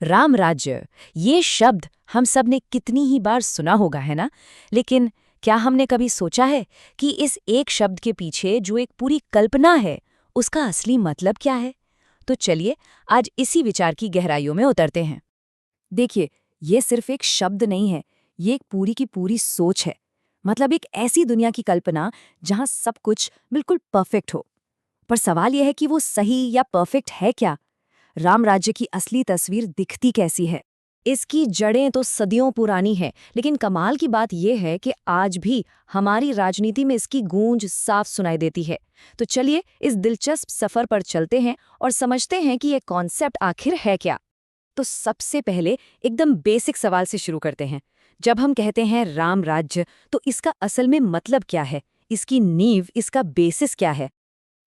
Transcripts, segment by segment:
राम राज्य, ये शब्द हम सब ने कितनी ही बार सुना होगा, है ना? लेकिन क्या हमने कभी सोचा है कि इस एक शब्द के पीछे जो एक पूरी कल्पना है, उसका असली मतलब क्या है? तो चलिए आज इसी विचार की गहराइयों में उतरते हैं। देखिए, ये सिर्फ एक शब्द नहीं है, ये एक पूरी की पूरी सोच है। मतलब एक ऐसी दुनिया की कल्पना जहां सब कुछ बिल्कुल परफेक्ट हो। पर सवाल यह है कि वो सही या परफेक्ट है क्या? राम राज्य की असली तस्वीर दिखती कैसी है? इसकी जड़ें तो सदियों पुरानी हैं, लेकिन कमाल की बात यह है कि आज भी हमारी राजनीति में इसकी गूंज साफ सुनाई देती है। तो चलिए इस दिलचस्प सफर पर चलते हैं और समझते हैं कि ये कॉन्सेप्ट आखिर है क्या। तो सबसे पहले एकदम बेसिक सवाल से शुरू करते हैं। जब हम कहते हैं राम राज्य, तो इसका असल में मतलब क्या है? इसकी नींव, इसका बेसिस क्या है?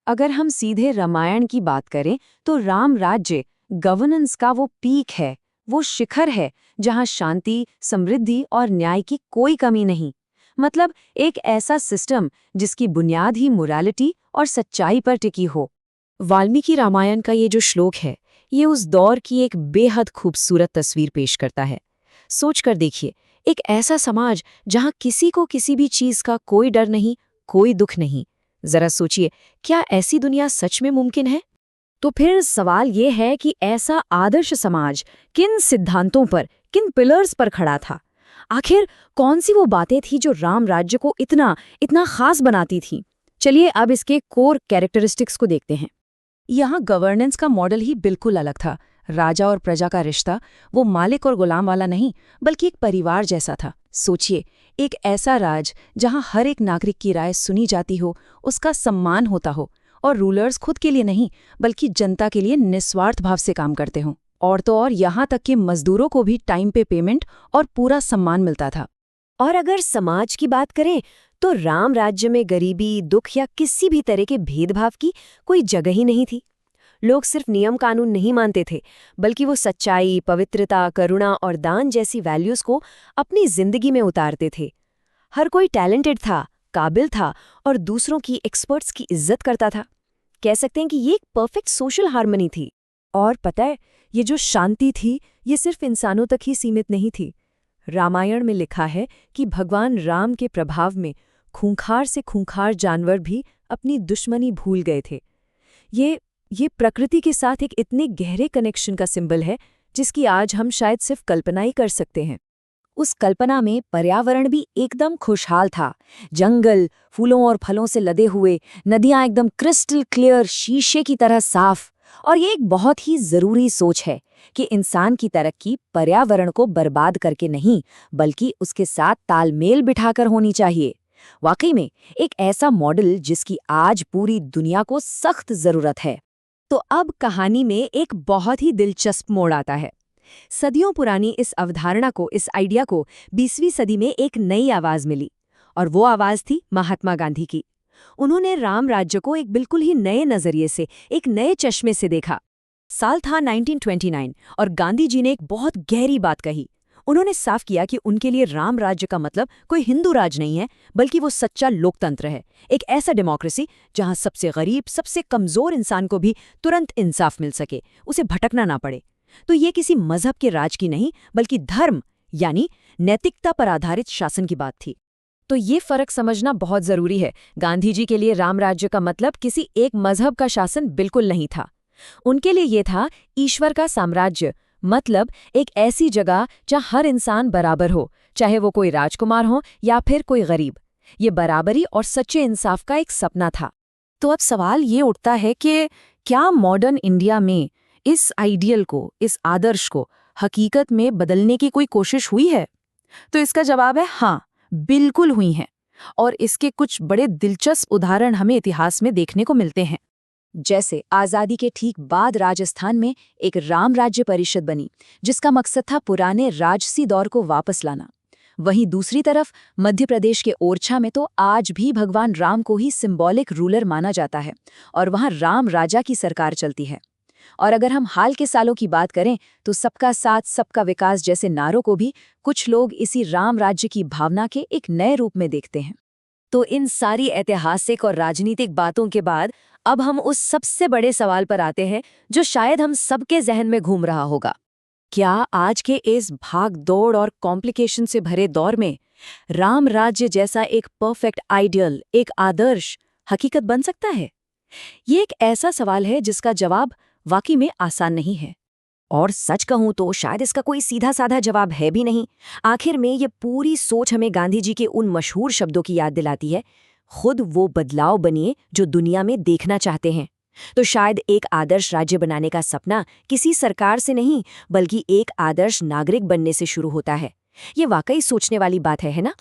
अगर हम सीधे रामायण की बात करें तो राम राज्य गवर्नेंस का वो पीक है, वो शिखर है जहां शांति, समृद्धि और न्याय की कोई कमी नहीं। मतलब एक ऐसा सिस्टम जिसकी बुनियाद ही मोरालिटी और सच्चाई पर टिकी हो। वाल्मीकि रामायण का ये जो श्लोक है, ये उस दौर की एक बेहद खूबसूरत तस्वीर पेश करता है। सोच कर देखिए, एक ऐसा समाज जहां किसी को किसी भी चीज का कोई डर नहीं, कोई दुख नहीं। जरा सोचिए, क्या ऐसी दुनिया सच में मुमकिन है? तो फिर सवाल ये है कि ऐसा आदर्श समाज किन सिद्धांतों पर, किन पिलर्स पर खड़ा था? आखिर कौन सी वो बातें थी जो राम राज्य को इतना इतना खास बनाती थी? चलिए अब इसके कोर कैरेक्टरिस्टिक्स को देखते हैं। यहाँ गवर्नेंस का मॉडल ही बिल्कुल अलग था। राजा और प्रजा का रिश्ता वो मालिक और गुलाम वाला नहीं, बल्कि एक परिवार जैसा था। सोचिए, एक ऐसा राज जहाँ हर एक नागरिक की राय सुनी जाती हो, उसका सम्मान होता हो, और रूलर्स खुद के लिए नहीं बल्कि जनता के लिए निस्वार्थ भाव से काम करते हों। और तो और यहाँ तक कि मजदूरों को भी टाइम पे पेमेंट और पूरा सम्मान मिलता था। और अगर समाज की बात करें तो राम राज्य में गरीबी, दुख या किसी भी तरह के भेदभाव की कोई जगह ही नहीं थी। लोग सिर्फ नियम कानून नहीं मानते थे, बल्कि वो सच्चाई, पवित्रता, करुणा और दान जैसी वैल्यूज को अपनी जिंदगी में उतारते थे। हर कोई टैलेंटेड था, काबिल था और दूसरों की एक्सपर्ट्स की इज्जत करता था। कह सकते हैं कि ये एक परफेक्ट सोशल हार्मनी थी। और पता है, ये जो शांति थी, ये सिर्फ इंसानों तक ही सीमित नहीं थी। रामायण में लिखा है कि भगवान राम के प्रभाव में खूंखार से खूंखार जानवर भी अपनी दुश्मनी भूल गए थे। ये प्रकृति के साथ एक इतने गहरे कनेक्शन का सिंबल है जिसकी आज हम शायद सिर्फ कल्पना ही कर सकते हैं। उस कल्पना में पर्यावरण भी एकदम खुशहाल था। जंगल फूलों और फलों से लदे हुए, नदियां एकदम क्रिस्टल क्लियर, शीशे की तरह साफ। और ये एक बहुत ही जरूरी सोच है कि इंसान की तरक्की पर्यावरण को बर्बाद करके नहीं, बल्कि उसके साथ तालमेल बिठाकर होनी चाहिए। वाकई में एक ऐसा मॉडल जिसकी आज पूरी दुनिया को सख्त जरूरत है। तो अब कहानी में एक बहुत ही दिलचस्प मोड़ आता है। सदियों पुरानी इस अवधारणा को, इस आइडिया को 20वीं सदी में एक नई आवाज मिली, और वो आवाज थी महात्मा गांधी की। उन्होंने राम राज्य को एक बिल्कुल ही नए नजरिए से, एक नए चश्मे से देखा। साल था 1929 और गांधी जी ने एक बहुत गहरी बात कही। उन्होंने साफ किया कि उनके लिए राम राज्य का मतलब कोई हिंदू राज नहीं है, बल्कि वो सच्चा लोकतंत्र है। एक ऐसा डेमोक्रेसी जहां सबसे गरीब, सबसे कमजोर इंसान को भी तुरंत इंसाफ मिल सके, उसे भटकना ना पड़े। तो ये किसी मजहब के राज की नहीं, बल्कि धर्म यानी नैतिकता पर आधारित शासन की बात थी। तो ये फर्क समझना बहुत जरूरी है। गांधी जी के लिए राम राज्य का मतलब किसी एक मजहब का शासन बिल्कुल नहीं था। उनके लिए ये था ईश्वर का साम्राज्य, मतलब एक ऐसी जगह जहां हर इंसान बराबर हो, चाहे वो कोई राजकुमार हो या फिर कोई गरीब। ये बराबरी और सच्चे इंसाफ का एक सपना था। तो अब सवाल ये उठता है कि क्या मॉडर्न इंडिया में इस आइडियल को, इस आदर्श को हकीकत में बदलने की कोई कोशिश हुई है? तो इसका जवाब है हाँ, बिल्कुल हुई है। और इसके कुछ बड़े दिलचस्प उदाहरण हमें इतिहास में देखने को मिलते हैं। जैसे आज़ादी के ठीक बाद राजस्थान में एक राम राज्य परिषद बनी, जिसका मकसद था पुराने राजसी दौर को वापस लाना। वहीं दूसरी तरफ मध्य प्रदेश के ओरछा में तो आज भी भगवान राम को ही सिंबॉलिक रूलर माना जाता है, और वहां राम राजा की सरकार चलती है। और अगर हम हाल के सालों की बात करें तो सबका साथ सबका विकास जैसे नारों को भी कुछ लोग इसी राम राज्य की भावना के एक नए रूप में देखते हैं। तो इन सारी ऐतिहासिक और राजनीतिक बातों के बाद अब हम उस सबसे बड़े सवाल पर आते हैं जो शायद हम सबके जहन में घूम रहा होगा। क्या आज के इस भाग दौड़ और कॉम्प्लिकेशन से भरे दौर में राम राज्य जैसा एक परफेक्ट आइडियल, एक आदर्श हकीकत बन सकता है? ये एक ऐसा सवाल है जिसका जवाब वाकई में आसान नहीं है। और सच कहूं तो शायद इसका कोई सीधा साधा जवाब है भी नहीं। आखिर में ये पूरी सोच हमें गांधी जी के उन मशहूर शब्दों की याद दिलाती है, खुद वो बदलाव बनिए जो दुनिया में देखना चाहते हैं। तो शायद एक आदर्श राज्य बनाने का सपना किसी सरकार से नहीं, बल्कि एक आदर्श नागरिक बनने से शुरू होता है। ये वाकई सोचने वाली बात है ना?